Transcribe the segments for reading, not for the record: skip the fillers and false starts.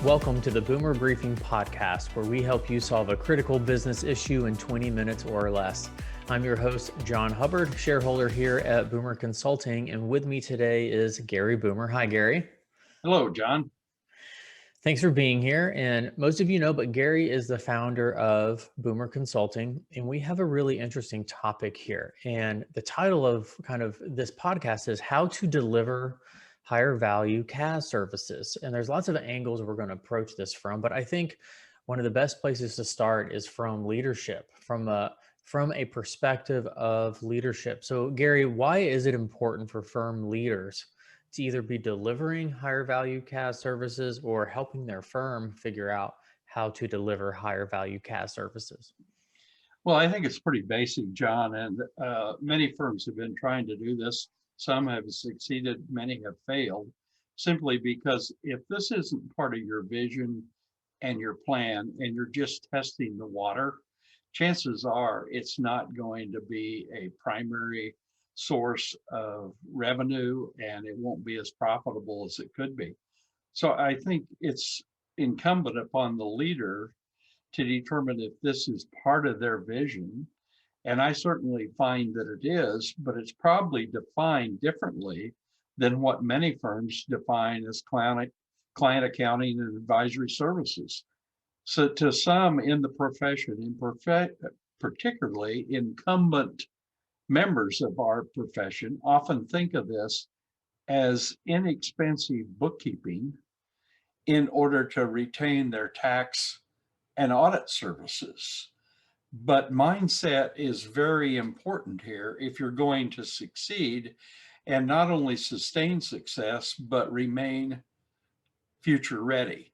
Welcome to the Boomer Briefing Podcast, where we help you solve a critical business issue in 20 minutes or less. I'm your host, Jon Hubbard, shareholder here at Boomer Consulting, and with me today is Gary Boomer. Hi, Gary. Hello, John. Thanks for being here. And most of you know, but Gary is the founder of Boomer Consulting, and we have a really interesting topic here. And the title of kind of this podcast is How to Deliver Higher Value CAAS Services. And there's lots of angles we're going to approach this from, but I think one of the best places to start is from leadership, from a perspective of leadership. So Gary, why is it important for firm leaders to either be delivering higher value CAAS services or helping their firm figure out how to deliver higher value CAAS services? Well, I think it's pretty basic, John, and many firms have been trying to do this. Some have succeeded, many have failed, simply because if this isn't part of your vision and your plan and you're just testing the water, chances are it's not going to be a primary source of revenue and it won't be as profitable as it could be. So I think it's incumbent upon the leader to determine if this is part of their vision. And I certainly find that it is, but it's probably defined differently than what many firms define as client accounting and advisory services. So to some in the profession, particularly incumbent members of our profession, often think of this as inexpensive bookkeeping in order to retain their tax and audit services. But mindset is very important here if you're going to succeed and not only sustain success, but remain future ready.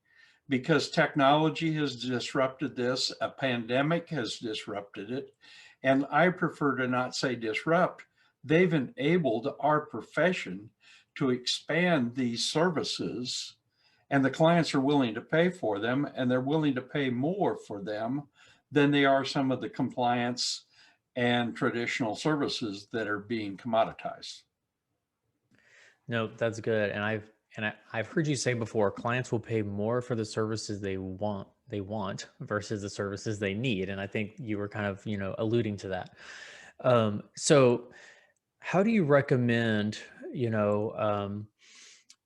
Because technology has disrupted this, a pandemic has disrupted it, and I prefer to not say disrupt. They've enabled our profession to expand these services, and the clients are willing to pay for them, and they're willing to pay more for them than they are some of the compliance and traditional services that are being commoditized. No, that's good. And I've heard you say before, clients will pay more for the services they want versus the services they need. And I think you were kind of, alluding to that. So how do you recommend,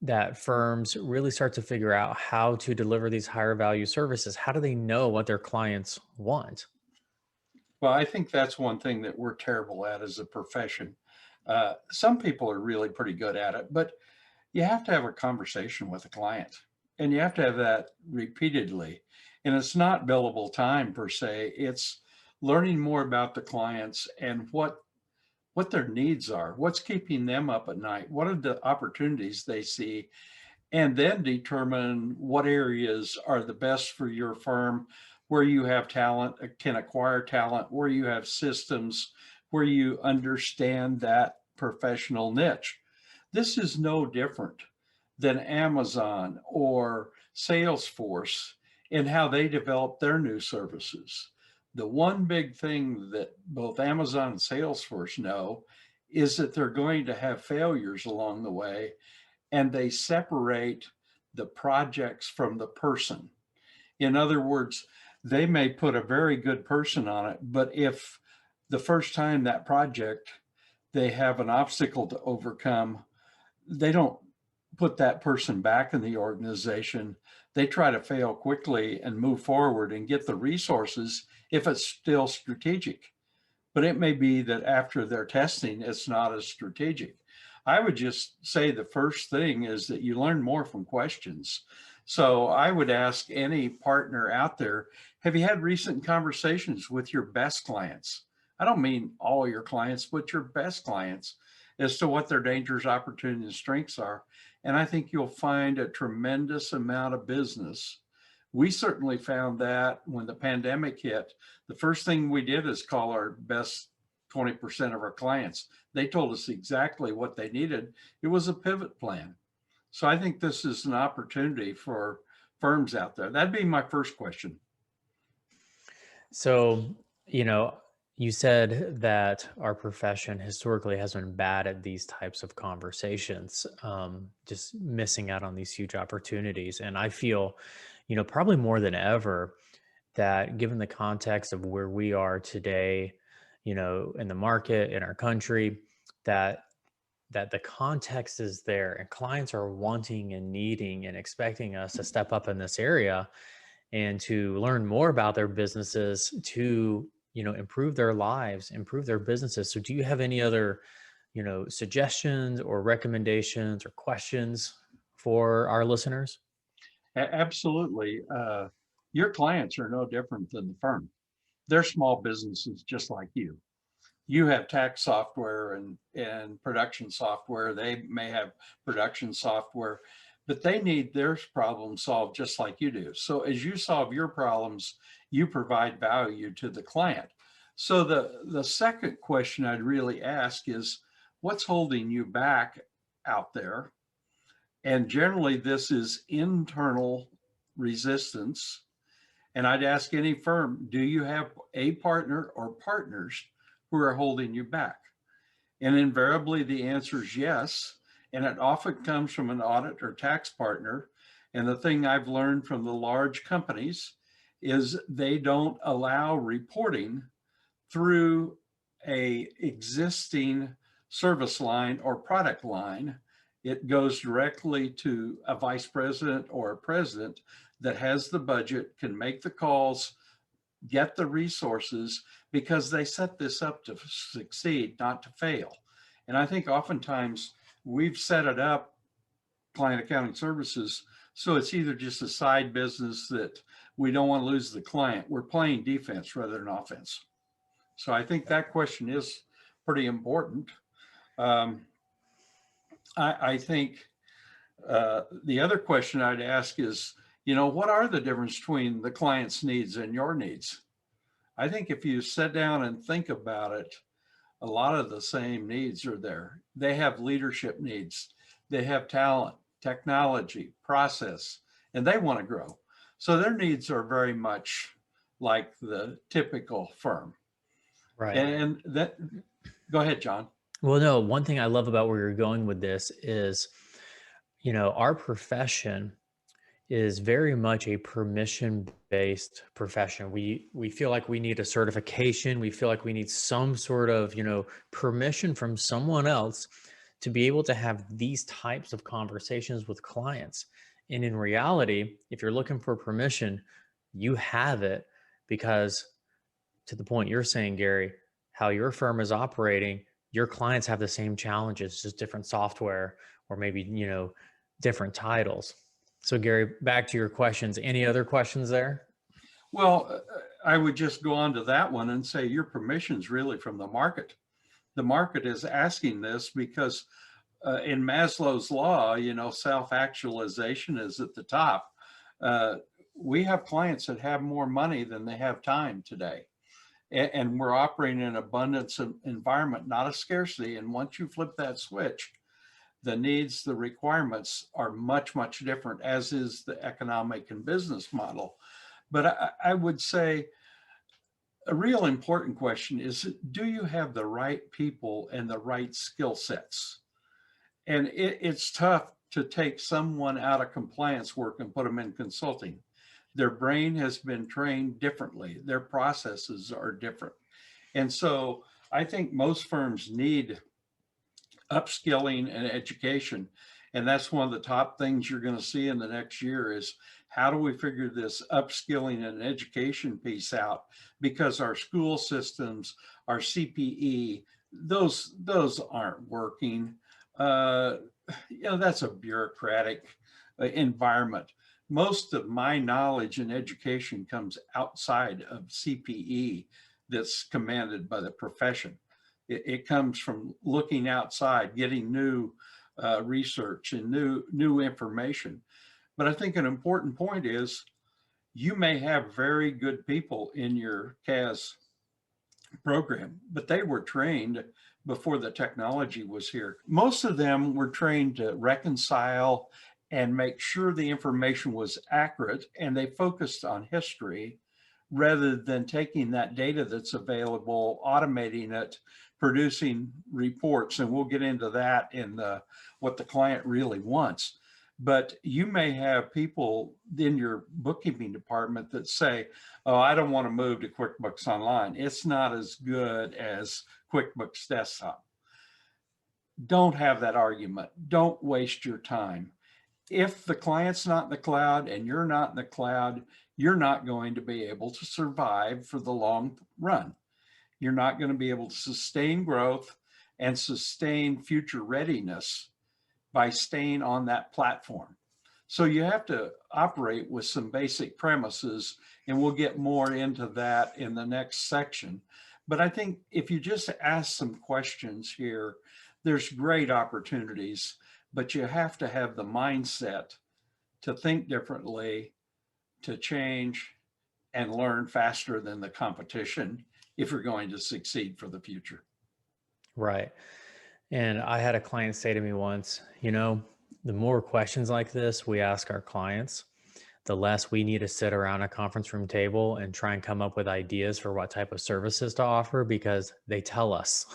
that firms really start to figure out how to deliver these higher value services? How do they know what their clients want? Well, I think that's one thing that we're terrible at as a profession. Some people are really pretty good at it, but you have to have a conversation with a client and you have to have that repeatedly. And it's not billable time per se, it's learning more about the clients and what their needs are, what's keeping them up at night, what are the opportunities they see, and then determine what areas are the best for your firm, where you have talent, can acquire talent, where you have systems, where you understand that professional niche. This is no different than Amazon or Salesforce in how they develop their new services. The one big thing that both Amazon and Salesforce know is that they're going to have failures along the way, and they separate the projects from the person. In other words, they may put a very good person on it, but if the first time that project they have an obstacle to overcome, they don't put that person back in the organization. They try to fail quickly and move forward and get the resources if it's still strategic. But it may be that after their testing, it's not as strategic. I would just say the first thing is that you learn more from questions. So I would ask any partner out there, have you had recent conversations with your best clients? I don't mean all your clients, but your best clients as to what their dangers, opportunities, and strengths are. And I think you'll find a tremendous amount of business. We certainly found that when the pandemic hit, the first thing we did is call our best 20% of our clients. They told us exactly what they needed. It was a pivot plan. So I think this is an opportunity for firms out there. That'd be my first question. So, You said that our profession historically has been bad at these types of conversations, just missing out on these huge opportunities. And I feel, probably more than ever, that given the context of where we are today, in the market, in our country, that the context is there and clients are wanting and needing and expecting us to step up in this area and to learn more about their businesses to improve their lives, improve their businesses. So do you have any other suggestions or recommendations or questions for our listeners? Absolutely. Your clients are no different than the firm. They're small businesses just like you. You have tax software and production software. They may have production software, but they need their problem solved just like you do. So as you solve your problems, you provide value to the client. So the second question I'd really ask is, what's holding you back out there? And generally, this is internal resistance. And I'd ask any firm, do you have a partner or partners who are holding you back? And invariably, the answer is yes. And it often comes from an audit or tax partner. And the thing I've learned from the large companies is they don't allow reporting through a existing service line or product line. It goes directly to a vice president or a president that has the budget, can make the calls, get the resources, because they set this up to succeed, not to fail. And I think oftentimes we've set it up, client accounting services, so it's either just a side business that we don't want to lose the client. We're playing defense rather than offense. So I think that question is pretty important. I think the other question I'd ask is, what are the difference between the client's needs and your needs? I think if you sit down and think about it, a lot of the same needs are there. They have leadership needs. They have talent, technology, process, and they want to grow. So their needs are very much like the typical firm. Right. And that, go ahead, John. Well, no, one thing I love about where you're going with this is, our profession is very much a permission based profession. We feel like we need a certification. We feel like we need some sort of, permission from someone else to be able to have these types of conversations with clients. And in reality, if you're looking for permission, you have it, because to the point you're saying, Gary, how your firm is operating, your clients have the same challenges, just different software or maybe, different titles. So Gary, back to your questions. Any other questions there? Well, I would just go on to that one and say your permission's really from the market. The market is asking this because in Maslow's law, self-actualization is at the top. We have clients that have more money than they have time today. And we're operating in an abundance environment, not a scarcity. And once you flip that switch, the needs, the requirements are much, much different, as is the economic and business model. But I would say a real important question is, do you have the right people and the right skill sets? And it's tough to take someone out of compliance work and put them in consulting. Their brain has been trained differently. Their processes are different. And so I think most firms need upskilling and education. And that's one of the top things you're going to see in the next year is, how do we figure this upskilling and education piece out? Because our school systems, our CPE, those aren't working. That's a bureaucratic environment. Most of my knowledge in education comes outside of CPE that's commanded by the profession. It comes from looking outside, getting new research and new information. But I think an important point is, you may have very good people in your CAAS program, but they were trained before the technology was here. Most of them were trained to reconcile and make sure the information was accurate, and they focused on history rather than taking that data that's available, automating it, producing reports. And we'll get into that in what the client really wants. But you may have people in your bookkeeping department that say, oh, I don't want to move to QuickBooks Online. It's not as good as QuickBooks Desktop. Don't have that argument. Don't waste your time. If the client's not in the cloud and you're not in the cloud, you're not going to be able to survive for the long run. You're not going to be able to sustain growth and sustain future readiness by staying on that platform. So you have to operate with some basic premises, and we'll get more into that in the next section. But I think if you just ask some questions here, there's great opportunities, but you have to have the mindset to think differently, to change, and learn faster than the competition if you're going to succeed for the future. Right. And I had a client say to me once, the more questions like this we ask our clients, the less we need to sit around a conference room table and try and come up with ideas for what type of services to offer, because they tell us.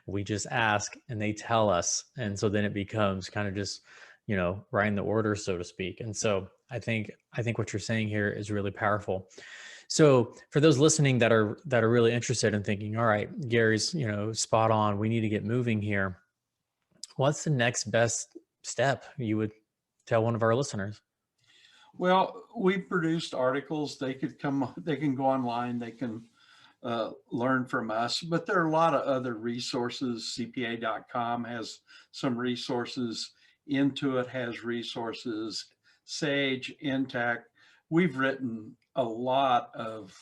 We just ask and they tell us. And so then it becomes kind of just, writing the order, so to speak. And so I think what you're saying here is really powerful. So for those listening that are really interested in thinking, all right, Gary's, spot on, we need to get moving here. What's the next best step you would tell one of our listeners? Well, we produced articles. They can go online, they can learn from us, but there are a lot of other resources. CPA.com has some resources. Intuit has resources. Sage, Intact. We've written a lot of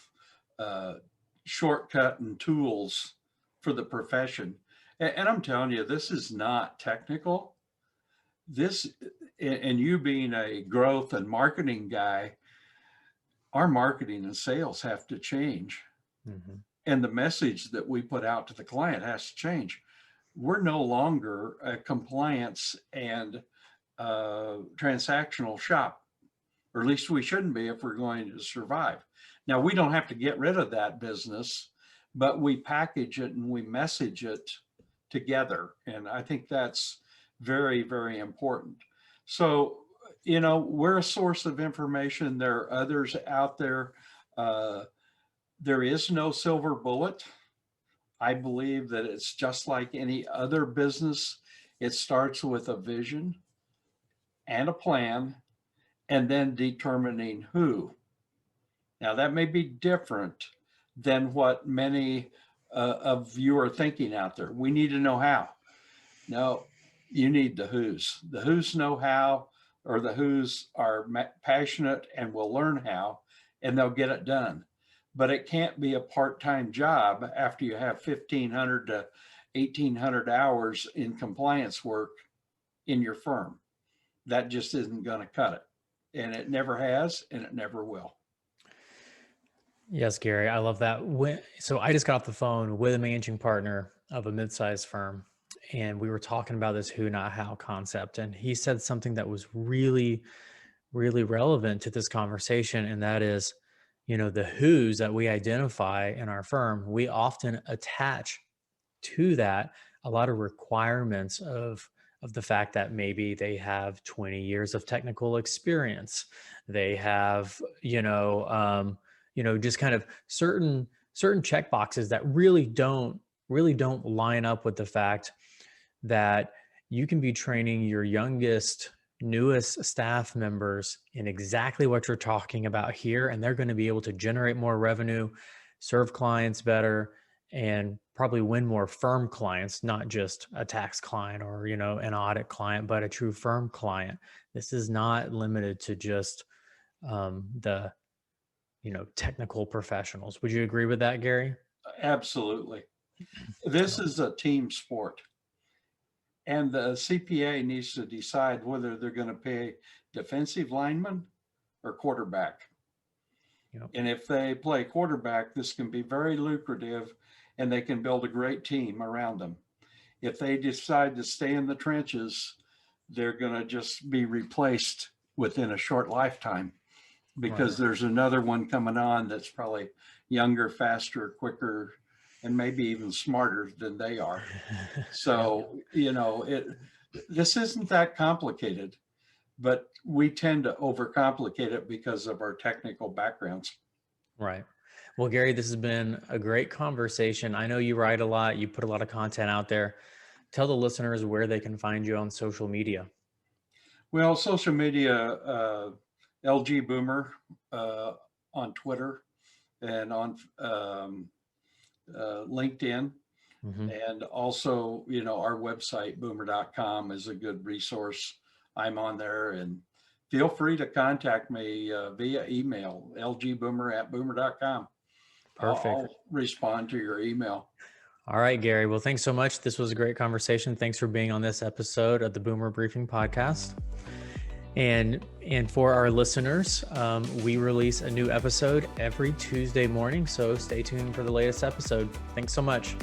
shortcut and tools for the profession. And I'm telling you, this is not technical. And you being a growth and marketing guy, our marketing and sales have to change. Mm-hmm. And the message that we put out to the client has to change. We're no longer a compliance and transactional shop, or at least we shouldn't be if we're going to survive. Now, we don't have to get rid of that business, but we package it and we message it together. And I think that's very, very important. So, we're a source of information. There are others out there. There is no silver bullet. I believe that it's just like any other business. It starts with a vision and a plan, and then determining who. Now, that may be different than what many of you are thinking out there. We need to know how. No, you need the who's. The who's know how, or the who's are passionate and will learn how, and they'll get it done. But it can't be a part-time job after you have 1,500 to 1,800 hours in compliance work in your firm. That just isn't going to cut it. And it never has, and it never will. Yes, Gary, I love that. So I just got off the phone with a managing partner of a mid-sized firm, and we were talking about this who, not how concept. And he said something that was really, really relevant to this conversation. And that is, the who's that we identify in our firm, we often attach to that a lot of requirements of the fact that maybe they have 20 years of technical experience. They have, just kind of certain check boxes that really don't line up with the fact that you can be training your youngest, newest staff members in exactly what you're talking about here, and they're going to be able to generate more revenue, serve clients better, and probably win more firm clients, not just a tax client or, an audit client, but a true firm client. This is not limited to just the technical professionals. Would you agree with that, Gary? Absolutely. This is a team sport. And the CPA needs to decide whether they're going to pay defensive lineman or quarterback. Yep. And if they play quarterback, this can be very lucrative and they can build a great team around them. If they decide to stay in the trenches, they're going to just be replaced within a short lifetime. because there's another one coming on that's probably younger, faster, quicker, and maybe even smarter than they are. So, this isn't that complicated, but we tend to overcomplicate it because of our technical backgrounds. Right. Well, Gary, this has been a great conversation. I know you write a lot, you put a lot of content out there. Tell the listeners where they can find you on social media. Well, social media, LG Boomer on Twitter and on LinkedIn. Mm-hmm. And also, our website, boomer.com, is a good resource. I'm on there, and feel free to contact me via email, lgboomer@boomer.com. Perfect. I'll respond to your email. All right, Gary. Well, thanks so much. This was a great conversation. Thanks for being on this episode of the Boomer Briefing Podcast. And for our listeners, we release a new episode every Tuesday morning. So stay tuned for the latest episode. Thanks so much.